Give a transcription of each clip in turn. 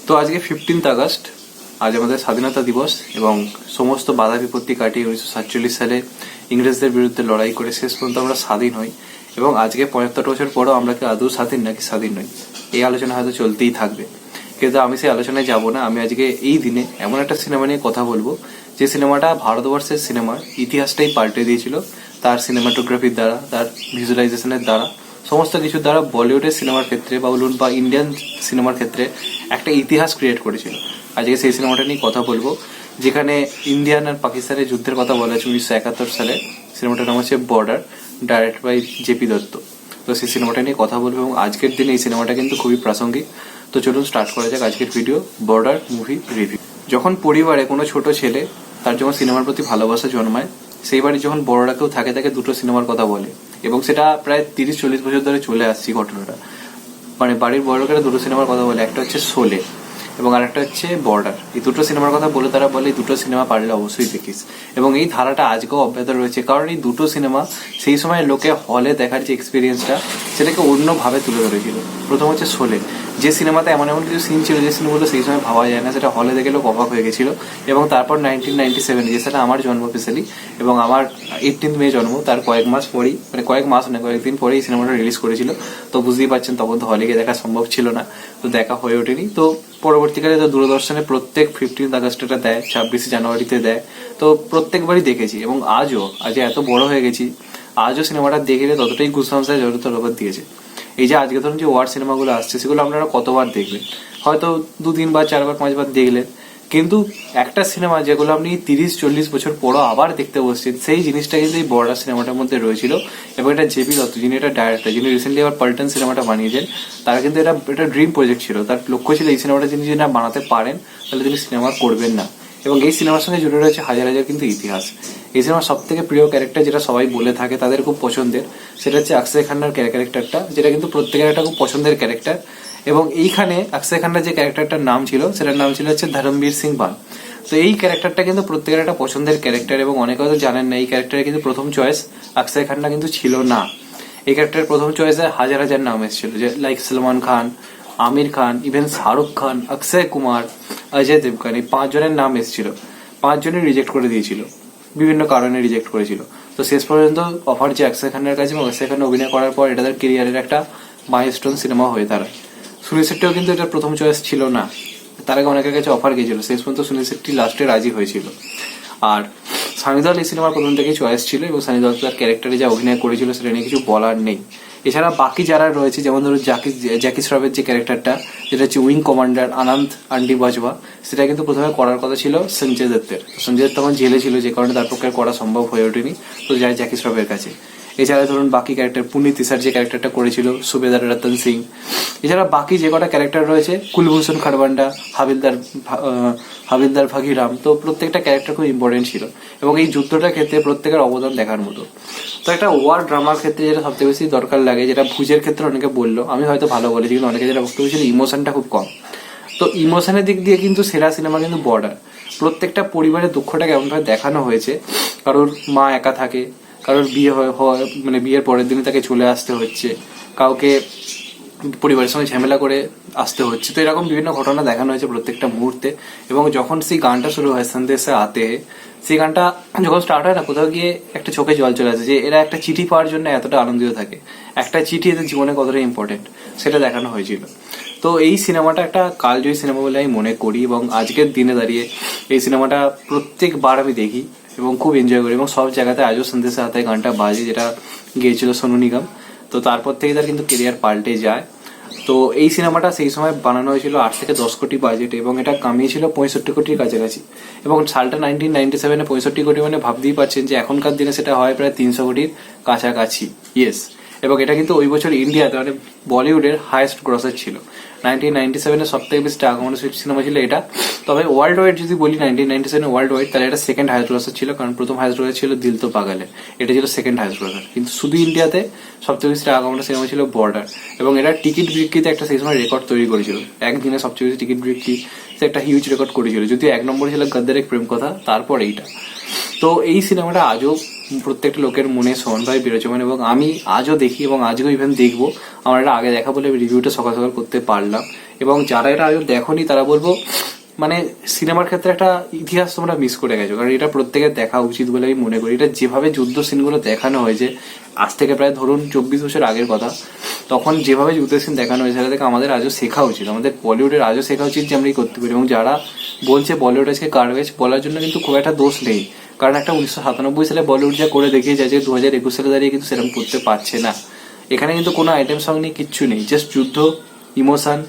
তো আজকে 15th August, আজ আমাদের স্বাধীনতা দিবস এবং সমস্ত বাধা বিপত্তি কাটিয়ে 1947 সালে ইংরেজদের বিরুদ্ধে লড়াই করে শেষ পর্যন্ত আমরা স্বাধীন হই। এবং আজকে 75 বছর পরও আমরা কি আদৌ স্বাধীন নাকি স্বাধীন নই, এই আলোচনা হয়তো চলতেই থাকবে, কিন্তু আমি সেই আলোচনায় যাব না। আমি আজকে এই দিনে এমন একটা সিনেমা নিয়ে কথা বলবো যে সিনেমাটা ভারতবর্ষের সিনেমার ইতিহাসটাই পাল্টে দিয়েছিল, তার সিনেমাটোগ্রাফির দ্বারা, তার ভিজুয়ালাইজেশনের দ্বারা, সমস্ত কিছুর দ্বারা বলিউডের সিনেমার ক্ষেত্রে বা বলুন বা ইন্ডিয়ান সিনেমার ক্ষেত্রে একটা ইতিহাস ক্রিয়েট করেছিল। আজকে সেই সিনেমাটা নিয়ে কথা বলবো, যেখানে ইন্ডিয়ান আর পাকিস্তানের যুদ্ধের কথা বলা হয়েছে 1971 সালে। সিনেমাটার নাম হচ্ছে Border, direct by JP Dutta. তো সেই সিনেমাটা নিয়ে কথা বলবো এবং আজকের দিনে এই সিনেমাটা কিন্তু খুবই প্রাসঙ্গিক। তো চলুন স্টার্ট করা যাক আজকের ভিডিও, বর্ডার মুভি রিভিউ। যখন পরিবারে কোনো ছোট ছেলে তার যখন সিনেমার প্রতি ভালোবাসা জন্মায়, সেই বাড়ি যখন বড়রা কেউ থাকে তাকে দুটো সিনেমার কথা বলে, এবং সেটা প্রায় 30-40 বছর ধরে চলে আসছে ঘটনাটা। মানে বাড়ির বড়রা দুটো সিনেমার কথা বলে, একটা হচ্ছে শোলে এবং আরেকটা হচ্ছে বর্ডার। এই দুটো সিনেমার কথা বলে তারা বলে এই দুটো সিনেমা পারলে অবশ্যই দেখিস। এবং এই ধারাটা আজকেও অব্যাহত রয়েছে, কারণ এই দুটো সিনেমা সেই সময় লোকে হলে দেখার যে এক্সপিরিয়েন্সটা সেটাকে অন্যভাবে তুলে ধরেছিল। প্রথম হচ্ছে শোলে, যে সিনেমাতে এমন এমন কিছু সিন ছিল যে সিনেমাগুলো সেই সময় ভাবা যায় না, সেটা হলে দেখে লোক অবাক হয়ে গেছিল। এবং তারপর 1997, যে সেটা আমার জন্ম স্পেশালি, এবং আমার 18 মে জন্ম, তার কয়েক মাস পরেই, মানে কয়েক মাস না কয়েকদিন পরেই এই সিনেমাটা রিলিজ করেছিল। তো বুঝতেই পারছেন তখন তো হলে গিয়ে দেখা সম্ভব ছিল না, তো দেখা হয়ে ওঠেনি। তো পরবর্তীকালে তো দূরদর্শনে প্রত্যেক 15th আগস্ট এটা দেয়, 26 জানুয়ারিতে দেয়। তো প্রত্যেকবারই দেখেছি এবং আজ এত বড় হয়ে গেছি, আজও সিনেমাটা দেখলে ততটাই গুসবাম্স হয় যতটা রোবট দিয়েছে। এই যে আজকে ধরুন যে ওয়ার সিনেমাগুলো আসছে, সেগুলো আপনারা কতবার দেখবেন? হয়তো 2-3 বার 4 বার 5 বার দেখলেন, কিন্তু একটা সিনেমা যেগুলো আপনি 30-40 বছর পরও আবার দেখতে বসছেন, সেই জিনিসটা কিন্তু এই বর্ডার সিনেমাটার মধ্যে রয়েছিল। এবং এটা জেপি দত্ত, যিনি এটা ডাইরেক্টর, যিনি রিসেন্টলি আবার পাল্টন সিনেমাটা বানিয়েছেন, তারা কিন্তু এটা ড্রিম প্রজেক্ট ছিল। তার লক্ষ্য ছিল এই সিনেমাটা যিনি যদি না বানাতে পারেন তাহলে তিনি সিনেমা করবেন না। এবং এই সিনেমার সঙ্গে জুড়ে রয়েছে হাজার হাজার কিন্তু ইতিহাস। এই সিনেমার সব থেকে প্রিয় ক্যারেক্টার, যেটা সবাই বলে থাকে তাদের খুব পছন্দের, সেটা হচ্ছে অক্ষয় খান্নার ক্যারেক্টারটা, যেটা কিন্তু প্রত্যেকের একটা খুব পছন্দের ক্যারেক্টার। এবং এইখানে অক্ষয় খান্নার যে ক্যারেক্টারটার নাম ছিল, সেটার নাম ছিল হচ্ছে ধর্মবীর সিং মান। তো এই ক্যারেক্টারটা কিন্তু প্রত্যেকের একটা পছন্দের ক্যারেক্টার, এবং অনেকে হয়তো জানেন না এই ক্যারেক্টারের কিন্তু প্রথম চয়েস অক্ষয় খান্না কিন্তু ছিল না। এই ক্যারেক্টারের প্রথম চয়েসে হাজার হাজার নাম এসেছিল, যে লাইক সলমান খান, আমির খান, ইভেন শাহরুখ খান, অক্ষয় কুমার, অজয় দেবগন, এই 5 জনের নাম এসেছিল। 5 জনই রিজেক্ট করে দিয়েছিল, বিভিন্ন কারণে রিজেক্ট করেছিল। তো শেষ পর্যন্ত অফার যে অক্ষয় খান্নার কাছে, এবং অক্ষয় খান্না অভিনয় করার পর এটা তার কেরিয়ারের একটা মাইলস্টোন সিনেমা হয়ে দাঁড়ায়। সুনীল শেট্টিও কিন্তু এটা প্রথম চয়েস ছিল না, তার আগে অনেকের কাছে অফার গিয়েছিল, শেষ পর্যন্ত সুনীল শেট্টি লাস্টে রাজি হয়েছিল। আর সানি দেওয়াল এই সিনেমার প্রথম থেকেই চয়েস ছিল, এবং সানি দেওয়াল তার ক্যারেক্টারে যা অভিনয় করেছিল সেটা নিয়ে কিছু বলার নেই। এছাড়া বাকি যারা রয়েছে, যেমন ধরুন জ্যাকি শ্রফের যে ক্যারেক্টারটা, যেটা হচ্ছে উইং কমান্ডার আনন্দ আন্ডি বাজওয়া, সেটা কিন্তু প্রথমে করার কথা ছিল সঞ্জয় দত্তের। সঞ্জয় দত্ত তখন জেলে ছিল, যে কারণে তার পক্ষে করা সম্ভব হয়ে ওঠেনি, তো যায় জ্যাকি শ্রফের কাছে। এছাড়া ধরুন বাকি ক্যারেক্টার, পুনিত ইসার যে ক্যারেক্টারটা করেছিল সুবেদার রতন সিং, এছাড়া বাকি যে কটা ক্যারেক্টার রয়েছে, কুলভূষণ খারবান্ডা, হাবিলদার ভাগিরাম, তো প্রত্যেকটা ক্যারেক্টার খুব ইম্পর্টেন্ট ছিল। এবং এই যুদ্ধটার ক্ষেত্রে প্রত্যেকের অবদান দেখার মতো। তো একটা ওয়ার ড্রামার ক্ষেত্রে যেটা সবথেকে বেশি দরকার লাগে, যেটা ভুজের ক্ষেত্রে অনেকে বললো, আমি হয়তো ভালো বলেছি, কিন্তু অনেকে যেটা বক্তব্য ছিল ইমোশনটা খুব কম। তো ইমোশনের দিক দিয়ে কিন্তু সেরা সিনেমা কিন্তু বর্ডার। প্রত্যেকটা পরিবারের দুঃখটাকে এমনভাবে দেখানো হয়েছে, কারোর মা একা থাকে, কারোর বিয়ে হয়, মানে বিয়ের পরের দিনে তাকে চলে আসতে হচ্ছে, কাউকে পরিবারের সঙ্গে ঝামেলা করে আসতে হচ্ছে। তো এরকম বিভিন্ন ঘটনা দেখানো হয়েছে প্রত্যেকটা মুহূর্তে। এবং যখন সেই গানটা শুরু হয় সন্দেশে আতে, সেই গানটা যখন স্টার্ট হয় না, কোথাও গিয়ে একটা চোখে জল চলে আসে, যে এরা একটা চিঠি পাওয়ার জন্য এতটা আনন্দিত থাকে। একটা চিঠি এদের জীবনে কতটা ইম্পর্টেন্ট সেটা দেখানো হয়েছিল। তো এই সিনেমাটা একটা কালজয়ী সিনেমা বলে আমি মনে করি, এবং আজকের দিনে দাঁড়িয়ে এই সিনেমাটা প্রত্যেকবার আমি দেখি এবং খুব এনজয় করি। এবং সব জায়গাতে আজও সন্দেশে আতে গানটা বাজে, যেটা গেয়েছিল সোনু নিগম। তো তারপর থেকে তার কিন্তু কেরিয়ার পাল্টে যায়। তো এই সিনেমাটা সেই সময় বানানো হয়েছিল 8 থেকে 10 কোটি বাজেট, এবং এটা কামিয়েছিল 65 কোটির কাছাকাছি। এবং সালটা 1997-এ 65 কোটি, মানে ভাবতেই পারছেন যে এখনকার দিনে সেটা হয় প্রায় 300 কোটির কাছাকাছি। ইয়েস। এবং এটা কিন্তু ওই বছর ইন্ডিয়াতে, মানে বলিউডের হাইয়েস্ট গ্রসার ছিল। 1997-এ সব থেকে বেশি টাকা কামানো সিনেমা ছিল এটা। তবে ওয়ার্ল্ড ওয়াইড যদি বলি 1997 ওয়ার্ল্ড ওয়াইড, তাহলে এটা সেকেন্ড হাইয়েস্ট গ্রসার ছিল, কারণ প্রথম হাইয়েস্ট গ্রসার ছিল দিল তো পাগলে, এটা ছিল সেকেন্ড হাইয়েস্ট গ্রসার। কিন্তু শুধু ইন্ডিয়াতে সবথেকে বেশি টাকা কামানো সিনেমা ছিল বর্ডার। এবং এটা টিকিট বিক্রিতে একটা সেই সময় রেকর্ড তৈরি করেছিল, একদিনে সবচেয়ে বেশি টিকিট বিক্রি, সে একটা হিউজ রেকর্ড করেছিল। যদিও 1 নম্বরে ছিল গদ্দার এক প্রেম কথা, তারপর এইটা। তো এই সিনেমাটা আজও প্রত্যেকটা লোকের মনে সমানভাবে বিরাজমান এবং আমি আজও দেখি এবং আজকেও ইভেন দেখবো। আমার এটা আগে দেখা বলে রিভিউটা সকাল সকাল করতে পারলাম। এবং যারা এটা আজও দেখোনি তারা বলবো মানে সিনেমার ক্ষেত্রে একটা ইতিহাস তোমরা মিস করে গেছো, কারণ এটা প্রত্যেকের দেখা উচিত বলে আমি মনে করি। এটা যেভাবে যুদ্ধ সিনগুলো দেখানো হয়েছে আজ থেকে প্রায় ধরুন 24 বছর আগের কথা, তখন যেভাবে যুদ্ধের সিন দেখানো হয়েছে সেটা থেকে আমাদের আজও শেখা উচিত, আমাদের বলিউডের আজও শেখা উচিত যে আমরা এই করতে পারি। এবং যারা বলছে বলিউড আজকে গার্বেজ, বলার জন্য কিন্তু খুব একটা দোষ নেই, কারণ একটা 1997 সালে বলিউড যা করে দেখিয়েছে আজকে 2021 সালে দাঁড়িয়ে কিন্তু সেরকম করতে পারছে না। এখানে কিন্তু কোনো আইটেম সং নেই, কিচ্ছু নেই, জাস্ট যুদ্ধ, ইমোশন,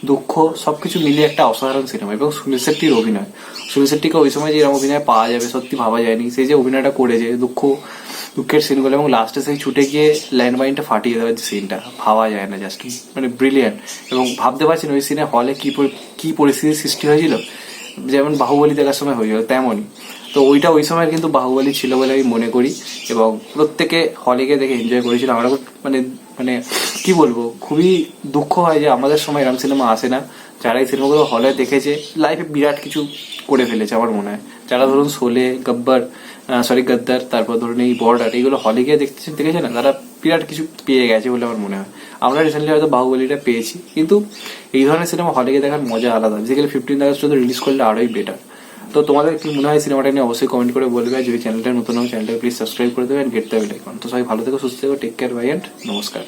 দুঃখ সবকিছু মিলিয়ে একটা অসাধারণ সিনেমা। এবং সুনীল শেট্টির অভিনয়, সুনীল শেট্টিকে ওই সময় যে এরকম অভিনয় পাওয়া যাবে সত্যি ভাবা যায়নি। সেই যে অভিনয়টা করেছে দুঃখের সিনগুলো এবং লাস্টে সেই ছুটে গিয়ে ল্যান্ডমাইনটা ফাটিয়ে দেওয়ার যে সিনটা ভাবা যায় না, জাস্ট মানে ব্রিলিয়ান্ট। এবং ভাবতে পারছেন ওই সিনে হলে কি পরিস্থিতির সৃষ্টি হয়েছিল, যেমন বাহুবলী দেখার সময় হয়েছিল তেমনই। তো ওইটা ওই সময় কিন্তু বাহুবলী ছিল বলে আমি মনে করি এবং প্রত্যেকে হলে গিয়ে দেখে এনজয় করেছিল। আমরা মানে মানে কি বলবো, খুবই দুঃখ হয় যে আমাদের সময় এরকম সিনেমা আসে না। যারা এই সিনেমাগুলো হলে দেখেছে লাইফে বিরাট কিছু করে ফেলেছে আমার মনে হয়। যারা ধরুন শোলে, গদ্দার, তারপর ধরুন এই বর্ডার, এইগুলো হলে গিয়ে দেখেছে না, তারা বিরাট কিছু পেয়ে গেছে বলে আমার মনে হয়। আমরা রিসেন্টলি হয়তো বাহুবলীটা পেয়েছি, কিন্তু এই ধরনের সিনেমা হলে গিয়ে দেখার মজা আলাদা। বেসিক্যালি 15 আগস্ট যদি রিলিজ করলে আরোই বেটার। তো তোমাদের কি মনে হয় সিনেমাটা নিয়ে অবশ্যই কমেন্ট করে বলবে। যদি চ্যানেলটা নতুন হয় চ্যানেলটাকে প্লিজ সাবস্ক্রাইব করে দেবে and get the bell icon. তো সবাই ভালো থেকো, সুস্থ থেকো, টেক কেয়ার, বাই এন্ড নমস্কার।